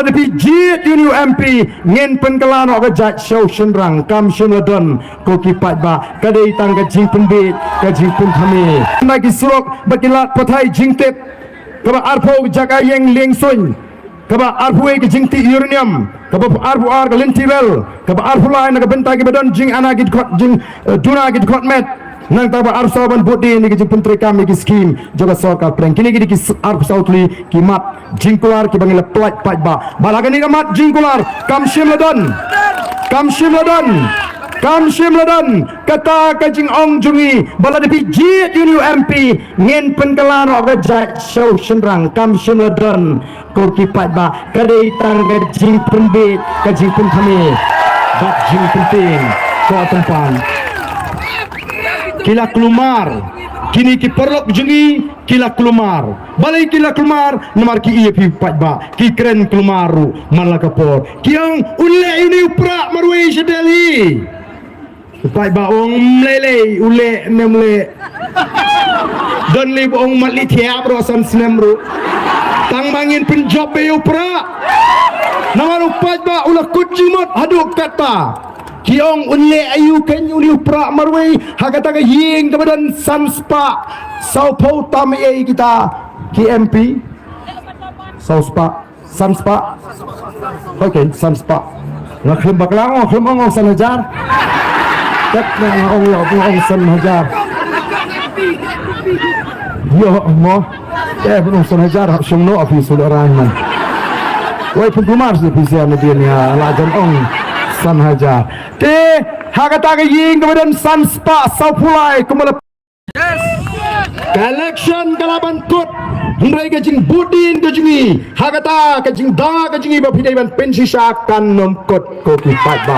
bala de pi jit uni MP ngen penkelan ok jat show shenrang kam shenladon ko ki pat ba kadai tang ka jing penbit ka jing pun thami na ki surok bakilat pathai jing tep kaba arpho jaga yeng leng sun kaba arphu ke jing ti uranium kaba arphu ar ka lentivel kaba arphu lai na ka benta ki badon jing ana ki khot jing duna ki khot met nang taba arsa ban bodi ni ki puntri kami ki scheme joga sarkar plan kini ki arp sautli ki mat jingkular ki bangila plat pat ba balagani ka mat jingkular kam shimladon kata ka jing ong jungi bala de ji uni MP ngen penkelan ok jat show shenrang kam shimladon ko ki pat ba kadai tang ka jing penbit ka jing pun thami bat jing penting ko tempan kila kelumar kini ki perlok jengi kila kelumar balai kila kelumar nomor ki ie pi patba ki keren kelumaru malakapor kiang ulle ini upra marwe sedeli patba ong mlele ulle nemle don li ong mali tiap rosan snemru tang mangin penjob be upra nomor patba ulah kujimot haduk kata kiong ulle ayu ken uli upra marwei hakata ka ying kebadan sanspa saupo tam kita ki MP sanspa okey sanspa ngakhim baklang ngakhim ong sanhajar tek ong yo ong sanhajar yo mo ong sanhajar sungno afi sudaran man wai penggemar si pisia dia ni lajan ong sanhajar te hakata ka ying kemudian sanspa saupulai kemala election kalaban kot hindai ka jing budin ka jingi hakata ka jing da ka jingi ba pidai ban pensi syakan nom kot ko ki pat ba